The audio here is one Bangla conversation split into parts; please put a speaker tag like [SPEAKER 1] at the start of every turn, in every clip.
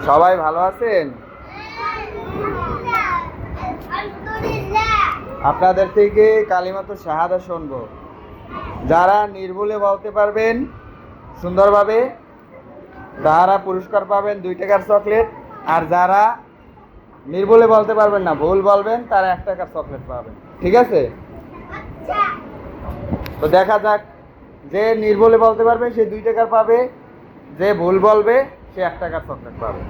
[SPEAKER 1] সবাই ভালো আছেন? আপনাদের থেকে কালিমাতুশ শাহাদা শুনবো। যারা নির্ভুলে বলতে পারবেন সুন্দরভাবে তারা পুরস্কার পাবেন 2 টাকার চকলেট, আর যারা নির্ভুলে বলতে পারবেন না, ভুল বলবেন, তারা 1 টাকার চকলেট পাবেন। ঠিক আছে? তো দেখা যাক, যে নির্ভুলে বলতে পারবে সে 2 টাকার পাবে, যে ভুল বলবে সে 1 টাকার চকলেট পাবে।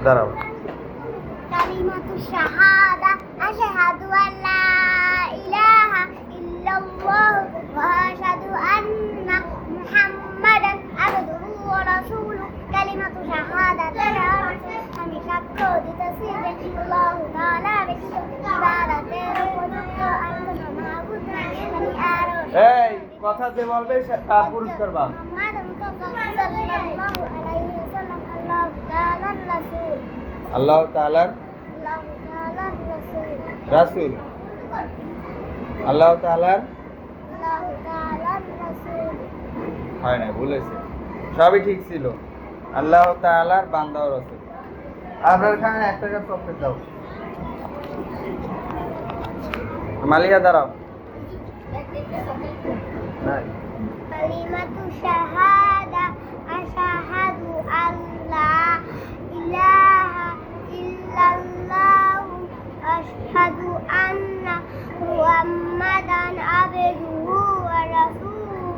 [SPEAKER 1] দাঁড়াও।
[SPEAKER 2] কালিমাতুশ শাহাদা আশহাদু আল্লা ইলাহা ইল্লাল্লাহ ওয়া আশহাদু আন্না মুহাম্মাদান আবদুহু ওয়া রাসূলুহু। কালিমাতুশ শাহাদাতের অর্থ আমি সাক্ষ্য দিতেছি যে আল্লাহ তাআলা ব্যতীত ইবাদতের উপযুক্ত আর কোনো মাবুদ নাই। আমি আরো
[SPEAKER 1] এই কথা যে বলবে সে তার পুরস্কার পাবে।
[SPEAKER 2] মুহাম্মাদুর সাল্লাল্লাহু আলাইহি ওয়াসাল্লাম
[SPEAKER 1] আল্লাহ তাআলার রাসূল। আল্লাহ তাআলার হয় না, ভুলেছে। সবই ঠিক ছিল। আল্লাহ তাআলার বান্দা ও রাসূল। আপনার এখানে 1 টাকার চকলেট দাও। মালিকা দাঁড়াও। নাই।
[SPEAKER 2] কালিমাতুশ শাহাদা আশহাদু আল্লা ইলাহা ইল্লাল্লাহ আশহাদু আন্না মুহাম্মাদান আবদুহু ওয়া রাসূলুহু।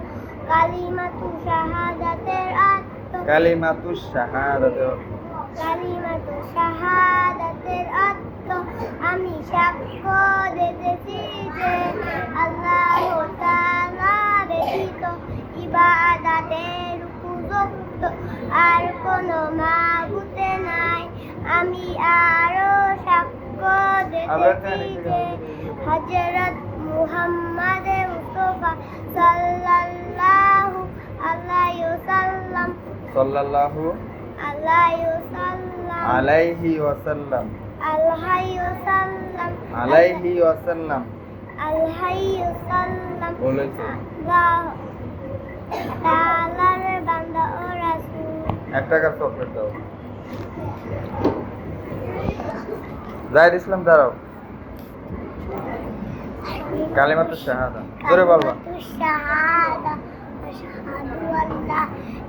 [SPEAKER 2] কালিমাতুশ শাহাদাতের অর্থ
[SPEAKER 1] কালিমাতুশ শাহাদাতের
[SPEAKER 2] কালিমাতুশ শাহাদাতের অর্থ আমি সাক্ষ্য দিতেছি যে আল্লাহ তাআলা ব্যতীত ইবাদতের উপযুক্ত আর কোনো মাবুদ নাই। আমি আরো সাক্ষ্য দিতেছি যে হযরত মুহাম্মদ মুস্তাফা সাল্লাল্লাহু আলাইহি ওয়াসাল্লাম
[SPEAKER 1] আলাইহি ওয়াসাল্লাম বলেছে
[SPEAKER 2] তাআলার বান্দা ও রাসূল।
[SPEAKER 1] 1 টাকার চকলেট দাও। জাহিদ ইসলাম দাঁড়াও। কালিমাতুশ শাহাদা জোরে বলবা।
[SPEAKER 2] কালিমাতুশ শাহাদা আশহাদু আল্লা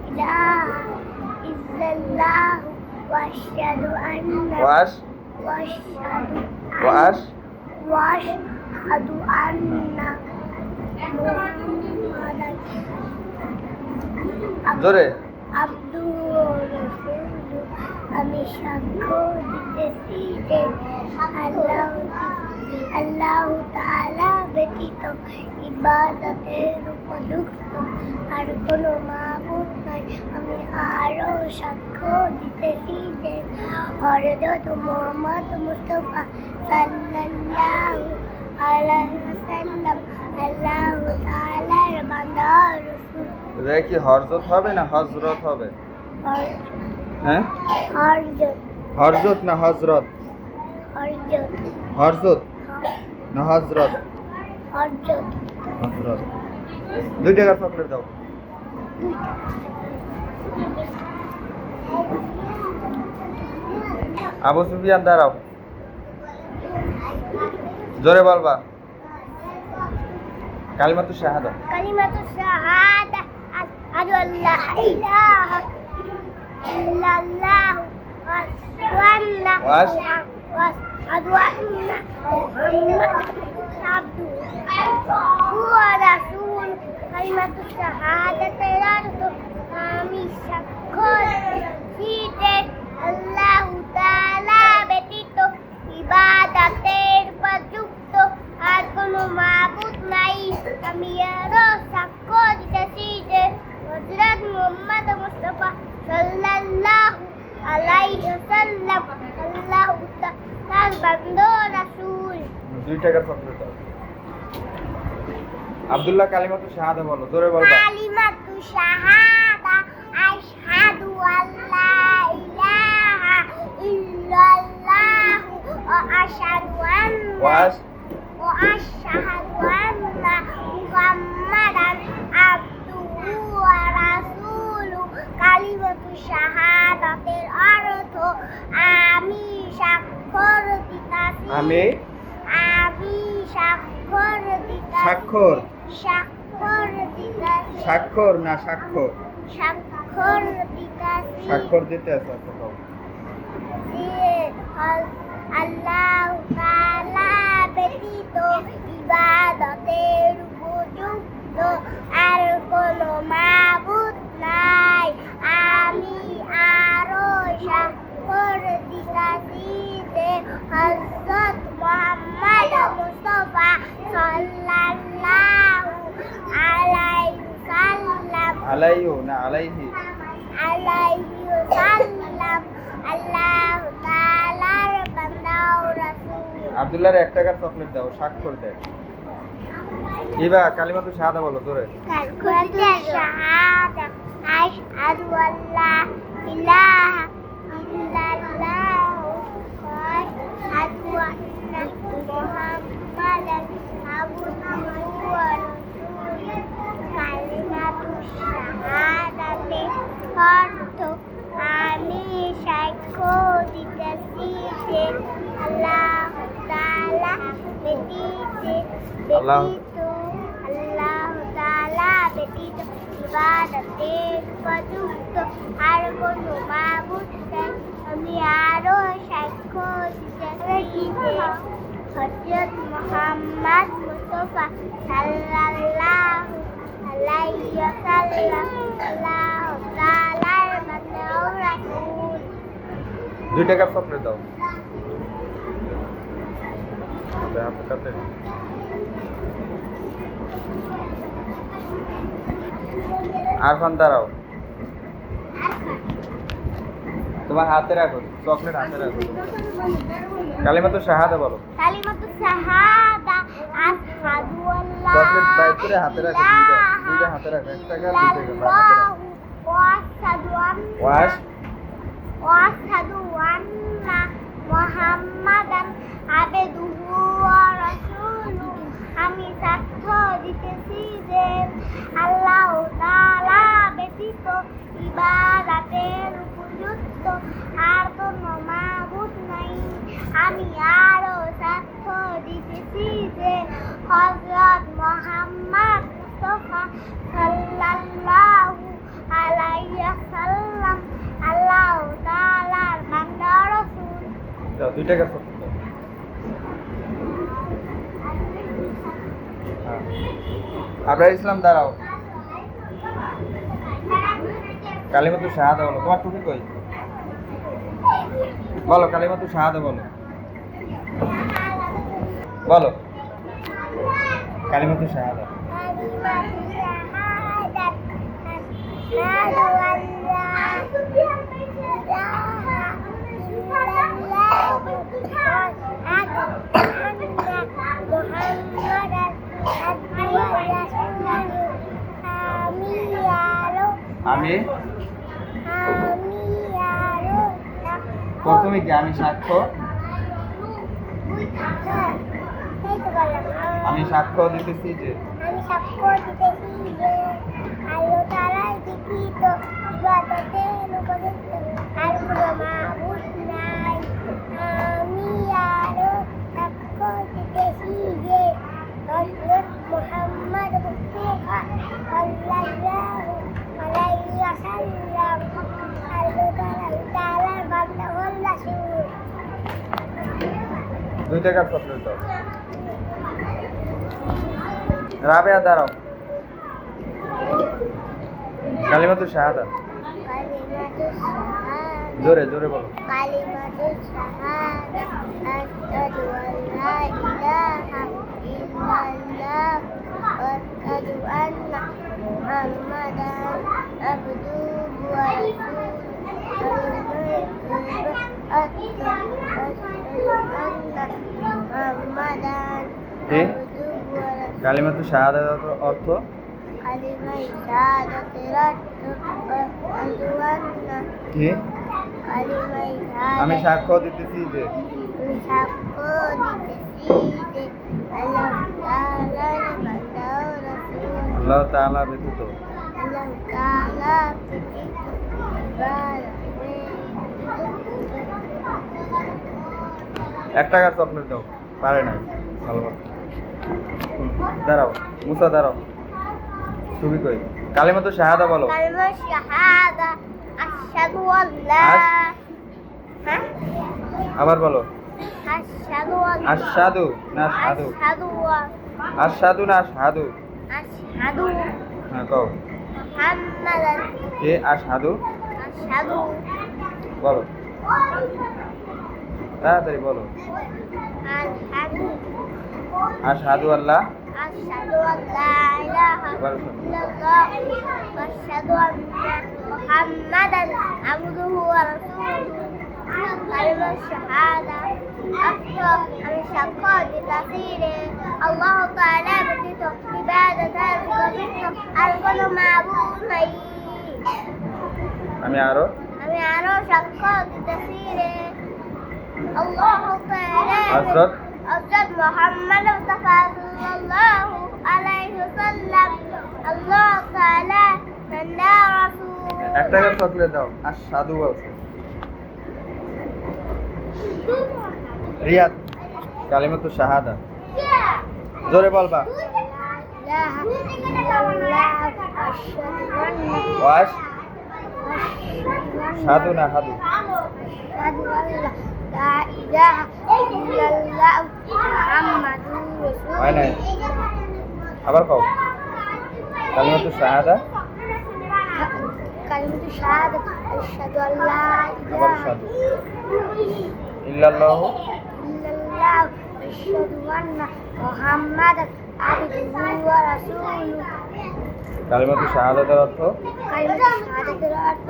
[SPEAKER 2] ইলাহা ইল্লাল্লাহ ওয়া আশহাদু আন্না মুহাম্মাদান
[SPEAKER 1] জোরে
[SPEAKER 2] আবদুহু ওয়া রাসূলুহু। আমি সাক্ষ্য দিতেছি যে আল্লাহ তাআলা ব্যতীত ইবাদতের উপযুক্ত আর কোনো মাবুদ নাই। আমি আরো সাক্ষ্য দিতেছি যে হযরত মুহাম্মদ মুস্তাফা সাল্লাল্লাহু আলাইহি ওয়াসাল্লাম আল্লাহ তাআলার বান্দা ও রাসূল।
[SPEAKER 1] এটা কি হযরত হবে না হযরত হবে? হ্যাঁ, হযরত না হযরত? হযরত না হযরত? হযরত। 2 টাকার চকলেট দাও। আবু সুফিয়ান দাঁড়াও। জোরে বলবা। কালিমাতুশ শাহাদা
[SPEAKER 2] কালিমাতুশ শাহাদা আশহাদু আল্লা ইলাহা ইল্লাল্লাহ ওয়া আশহাদু আন্না মুহাম্মাদান আবদুহু ওয়া রাসূলুহু। কালিমাতুশ শাহাদাতের অর্থ আমি সাক্ষ্য দিতেছি যে আল্লাহ তাআলা ব্যতীত ইবাদতের উপযুক্ত আর কোনো মাবুদ নাই। আমি আরো সাক্ষ্য দিতেছি যে হযরত মুহাম্মদ মুস্তাফা সাল্লাল্লাহু আলাইহি ওয়াসাল্লাম আল্লাহ তাআলার বান্দা ও রাসূল।
[SPEAKER 1] 2 টাকার চকলেট দাও। আব্দুল্লাহ কালিমাতুশ শাহাদা বলো, জোরে বলবা।
[SPEAKER 2] কালিমাতুশ শাহাদা আশহাদু আল্লা ইলাহা ইল্লাল্লাহ ওয়া আশহাদু আন্না মুহাম্মাদান আবদুহু ওয়া রাসূলুহু। কালিমাতুশ
[SPEAKER 1] আমি
[SPEAKER 2] আমি স্বাক্ষর দিতাছি
[SPEAKER 1] স্বাক্ষর
[SPEAKER 2] স্বাক্ষর দিতাছি
[SPEAKER 1] স্বাক্ষর না স্বাক্ষর
[SPEAKER 2] স্বাক্ষর দিতাছি
[SPEAKER 1] স্বাক্ষর দিতে আছে আচ্ছা কও।
[SPEAKER 2] যে আল্লাহ তাআলা ব্যতীত ইবাদতের উপযুক্ত আর কোনো মাবুদ নাই। আমি আরো স্বাক্ষর দিতাছি যে হযরত মুহাম্মদ মুস্তাফা সাল্লাল্লাহু আলাইহি সাল্লাম
[SPEAKER 1] আলাইহু না আলাইহি
[SPEAKER 2] আলাইহি ওয়াসাল্লাম আল্লাহ তাআলার বান্দা ও রাসূল।
[SPEAKER 1] আব্দুল্লাহর 1 টাকার চকলেট দাও স্বাক্ষর দেয়। ইবা কালিমাতু শাহাদা বলো জোরে।
[SPEAKER 2] কালিমাতু শাহাদা আশহাদু আল্লা ইলাহা ইল্লাল্লাহ ওয়া আশহাদু আন্না মুহাম্মাদান আবদুহু ওয়া রাসূলুহু। কালিমাতু শাহাদাতে অর্থ আমি সাক্ষ্য দিতেছি যে আল্লাহ তাআলা ব্যতীত আল্লাহ তাআলা ব্যতীত ইবাদতের উপযুক্ত আর কোনো মাবুদ নাই। আমি আরো সাক্ষ্য দিতেছি যে হযরত মুহাম্মদ মুস্তাফা সাল্লাল্লাহু আলাইহি ওয়াসাল্লাম আল্লাহ তাআলার বান্দা ও রাসূল।
[SPEAKER 1] 2 টাকার চকলেট দাও। হাতে কাটে আরফান দাঁড়াও, তোমার হাতে রাখো চকলেট, হাতে রাখো। কালিমাতু শাহাদা বলো।
[SPEAKER 2] কালিমাতু শাহাদা আশহাদু আল্লা
[SPEAKER 1] চকলেট বাইর করে হাতে রাখো, দুইটা হাতে রাখো, 1 টাকা 2 টাকা হাতে রাখো।
[SPEAKER 2] ওয়াশহাদু আন্না মুহাম্মাদান আবদুহু ওয়া রাসূলুহু। আমি সাক্ষ্য দিতেছি যে আল্লাহ তাআলা ব্যতীত ইবাদতের উপযুক্ত আর কোনো মাবুদ নাই। আমি আরো সাক্ষ্য দিতেছি যে হযরত মুহাম্মদ মুস্তাফা সাল্লাল্লাহু আলাইহি ওয়াসাল্লাম আল্লাহ তাআলার বান্দা ও রাসূল।
[SPEAKER 1] দাও 2 টাকা চকলেট দাও। আবরার ইসলাম দাঁড়াও। কালিমাতু শাহাদা বলো। তোমার টুপি কই? বলো কালিমাতু শাহাদা বলো। বলো কালিমাতু শাহাদা।
[SPEAKER 2] কালিমাতু শাহাদাত আশহাদু আল্লা ইলাহা ইল্লাল্লাহু ওয়া আশহাদু আন্না মুহাম্মাদান আবদুহু ওয়া রাসূলুহু। আমি আরো
[SPEAKER 1] প্রথমে কি আমি সাক্ষ্য, আমি সাক্ষ্য দিতেছি যে
[SPEAKER 2] আমি সাক্ষ্য দিতেছি যে আল্লাহ তাআলা ব্যতীত ইবাদতের উপযুক্ত আর কোনো মাবুদ নাই। আমি আরো সাক্ষ্য দিতেছি যে হযরত মুহাম্মদ মুস্তাফা সাল্লাল্লাহু আলাইহি ওয়াসাল্লাম আল্লাহ তাআলার বান্দা ও রাসূল।
[SPEAKER 1] 2 টাকার চকলেট দাও। রাবেয়া দাঁড়াও। কালিমাতু শাহাদা
[SPEAKER 2] কালিমাতু শাহাদা
[SPEAKER 1] জোরে জোরে বলো।
[SPEAKER 2] কালিমাতু শাহাদা আশহাদু আল্লা ইলাহা ইল্লাল্লাহ ওয়া আশহাদু আন্না মুহাম্মাদান আবদুহু ওয়া
[SPEAKER 1] কি? কালিমাতু শাহাদার অর্থ?
[SPEAKER 2] কালিমায়ে শাহাদাতের অর্থ আশহাদু আন্না
[SPEAKER 1] কি?
[SPEAKER 2] কালিমায়ে
[SPEAKER 1] আমি
[SPEAKER 2] শাহাদাত
[SPEAKER 1] সাক্ষ্য দিতেছি যে
[SPEAKER 2] আমি সাক্ষ্য দিতেছি যে আল্লাহ তাআলার বান্দা ও রাসূল।
[SPEAKER 1] আল্লাহ তাআলা ব্যতীত
[SPEAKER 2] আল্লাহ তাআলা ব্যতীত ইবাদতের
[SPEAKER 1] 1 টাকার চকলেট দাও। পারে নাই ভালো কথা। দাঁড়াও মুসা দাঁড়াও, তুমি কই কালিমাতু শাহাদা বলো।
[SPEAKER 2] কালিমা শাহাদা আশহাদু আল্লা হ্যাঁ
[SPEAKER 1] আবার বলো।
[SPEAKER 2] আশহাদু আল্লা
[SPEAKER 1] আশহাদু না সাধু, আশহাদু না সাধু।
[SPEAKER 2] আশহাদু
[SPEAKER 1] হ্যাঁ কও।
[SPEAKER 2] মুহাম্মাদান
[SPEAKER 1] কে আশহাদু
[SPEAKER 2] আশহাদু
[SPEAKER 1] বলো, তাড়াতাড়ি বলো।
[SPEAKER 2] আশহাদু
[SPEAKER 1] আশহাদু আল্লাহ
[SPEAKER 2] আশহাদু আল্লা ইলাহা ইল্লাল্লাহ ওয়া আশহাদু আন্না মুহাম্মাদান আবদুহু ওয়া রাসূলুহু। কালিমা শাহাদা আমি সাক্ষ্য দিতেছি রে আল্লাহ তাআলা ব্যতীত ইবাদতের উপযুক্ত আর কোনো মাবুদ নাই।
[SPEAKER 1] আমি আরো
[SPEAKER 2] সাক্ষ্য দিতেছি রে আল্লাহ তাআলা
[SPEAKER 1] হযরত
[SPEAKER 2] হযরত মুহাম্মদ মুস্তাফা সাল্লাল্লাহু আলাইহি ওয়াসাল্লাম আল্লাহ তাআলা নন্না রাসূল।
[SPEAKER 1] একটা করে চকলেট দাও। আশহাদু বলছো। রিয়াদ কালিমাতু শাহাদা জোরে বলবা।
[SPEAKER 2] ইলাহা ইল্লাল্লাহ আশহাদু আন্না
[SPEAKER 1] ওয়াস সাধু না হাদু।
[SPEAKER 2] আশহাদু আল্লা লা ইলাহা ইল্লাল্লাহ মুহাম্মাদুর
[SPEAKER 1] হয় নাই,
[SPEAKER 2] রাসূলুল্লাহ।
[SPEAKER 1] আবার কও কালিমাতু শাহাদা।
[SPEAKER 2] কালিমাতু শাহাদা আশহাদু আল্লা
[SPEAKER 1] আবার
[SPEAKER 2] ইলাহা
[SPEAKER 1] সাধু ইল্লাল্লাহু
[SPEAKER 2] ইল্লাল্লাহ আশহাদু আন্না মুহাম্মাদান আবদুহু ওয়া রাসূলুহু।
[SPEAKER 1] কালিমাতু শাহাদাতের অর্থ
[SPEAKER 2] কালিমাতু শাহাদাতের অর্থ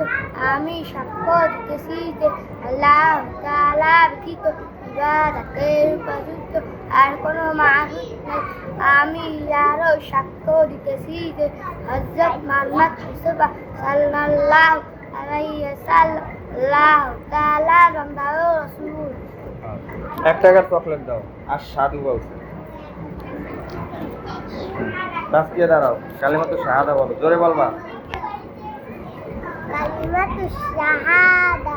[SPEAKER 2] আমি সাক্ষ্য দিতেছি যে আল্লাহ তাআলা ব্যতীত ইবাদতের উপযুক্ত আর কোনো মাবুদ নাই। আমি আরো সাক্ষ্য দিতেছি যে হযরত মুহাম্মদ মুস্তাফা সাল্লাল্লাহু আলাইহি ওয়াসাল্লাম আল্লাহ তাআলার বান্দা ও রাসূল।
[SPEAKER 1] এক টাকার চকলেট দাও। আর সাধু বলছো। তাসকিয়া দাঁড়াও কালিমাতু শাহাদা বলো, জোরে বলবা।
[SPEAKER 2] কালিমাতু শাহাদা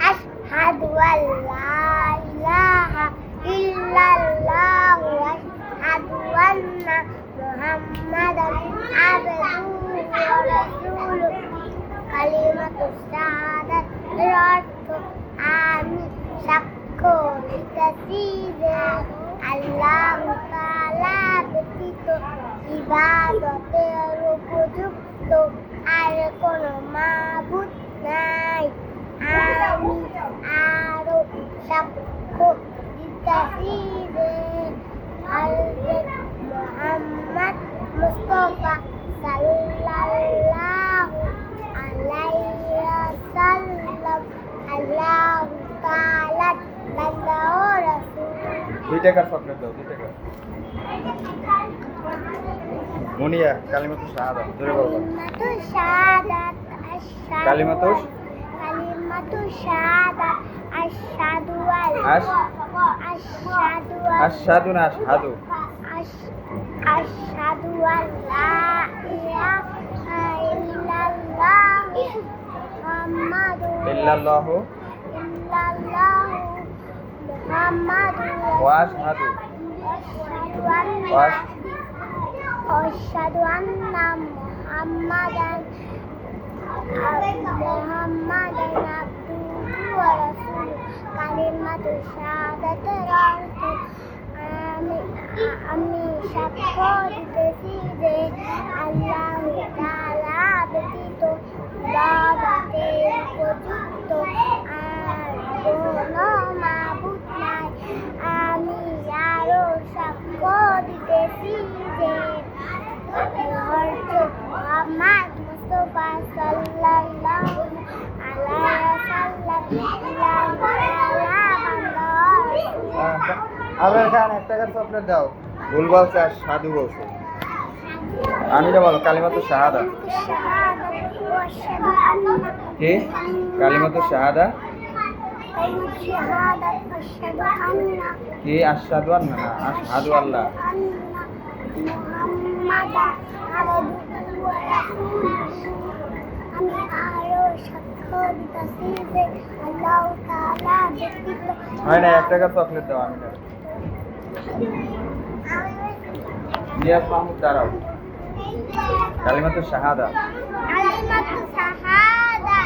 [SPEAKER 2] আশহাদু আল্লা ইলাহা ইল্লাল্লাহ ওয়া আশহাদু আন্না মুহাম্মাদান আবদুহু ওয়া রাসূলুহু। কালিমাতু শাহাদাত এর অর্থ আমি সাক্ষ্য দিতেছি যে আল্লাহ তাআলা ব্যতীত ইবাদতের উপযুক্ত আর কোনো মাবুদ নাই। আমি আরো সাক্ষ্য দিতেছি যে হযরত মুহাম্মদ মুস্তাফা সাল্লাল্লাহু আলাইহি ওয়াসাল্লাম আল্লাহ তাআলার বান্দা ও রাসূল।
[SPEAKER 1] 2 টাকার চকলেট দাও, 2 টাকা। মুনিয়া কালিমাতু শাহাদা জোরে বলবা।
[SPEAKER 2] কালিমাতু শাহাদাত আশহাদু
[SPEAKER 1] কালিমাতু
[SPEAKER 2] কালিমাতু শাহাদাত আশহাদু আল্লা আশহাদু
[SPEAKER 1] আশহাদু না সাধু।
[SPEAKER 2] আশহাদু আল্লা ইলাহা ইল্লাল্লাহ মুহাম্মাদুর
[SPEAKER 1] ইল্লাল্লাহু
[SPEAKER 2] মুহাম্মাদুর
[SPEAKER 1] ওয়া আশহাদু
[SPEAKER 2] أشهد أن محمدا عبده ورسوله كلمة شهادة الأرض আমি সাক্ষ্য দিতেছি যে আল্লাহ তাআলা ব্যতীত ইবাদতের উপযুক্ত আর কোনো মাবুদ নাই। আমি আরো সাক্ষ্য দিতেছি যে হযরত মুহাম্মদ মুস্তাফা সাল্লাল্লাহু আলাইহি ওয়াসাল্লাম
[SPEAKER 1] আবার খান 1 টাকার চকলেট দাও। ভুল বলছে আর সাধু বলছে। আমি তো বলো কালিমাতু শাহাদা। কি কালিমাতু শাহাদা কি আশহাদু আন্না না আশহাদু আল্লাহ
[SPEAKER 2] আমি আরো সাক্ষ্য দিতেছি যে আল্লাহ তাআলা ব্যতীত
[SPEAKER 1] হয় না 1 টাকার চকলেট দাও। আমি রিয়াজ মাহমুদ দাঁড়াও। কালিমাতু শাহাদা।
[SPEAKER 2] কালিমাতু শাহাদা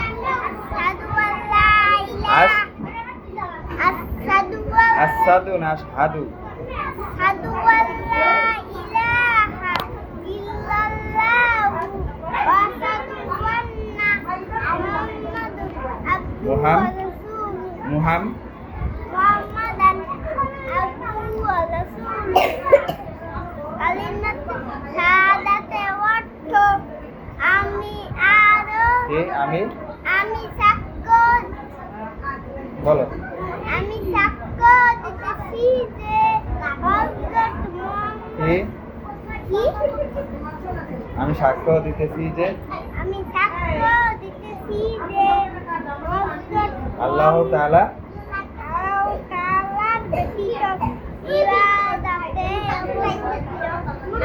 [SPEAKER 2] আশহাদু আল্লা ইলাহা
[SPEAKER 1] আসাদু না আশহাদু।
[SPEAKER 2] আশহাদু আল্লা ইলাহা ইল্লাল্লাহু ওয়া আশহাদু আন্না মুহাম্মাদুর আবদুহু ওয়া রাসূলুহু মুহাম্মাদান আবদুহু ওয়া রাসূলুহু। কালিমাতু শাহাদাতে অর্থ আমি সাক্ষ্য
[SPEAKER 1] বলো।
[SPEAKER 2] আমি সাক্ষ্য দিতেছি যে হযরত মুহাম্মদ
[SPEAKER 1] আমি সাক্ষ্য দিতেছি যে
[SPEAKER 2] হযরত
[SPEAKER 1] আল্লাহ তাআলা
[SPEAKER 2] তাআলার ব্যতীত ইবাদতে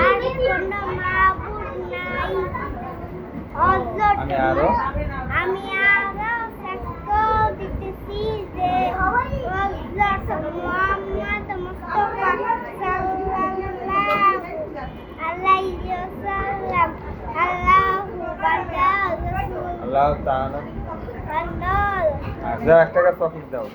[SPEAKER 2] আর কোনো মাবুদ নাই।
[SPEAKER 1] আমি আরো
[SPEAKER 2] আমি আরো সাক্ষ্য দিতেছি যে হযরত মুহাম্মদ মুস্তাফা সাল্লাল্লাহু আলাইহি ওয়াসাল্লাম
[SPEAKER 1] আল্লাহ তাআলা।
[SPEAKER 2] বান্দা
[SPEAKER 1] আচ্ছা, 1 টাকা চকলেট দাও।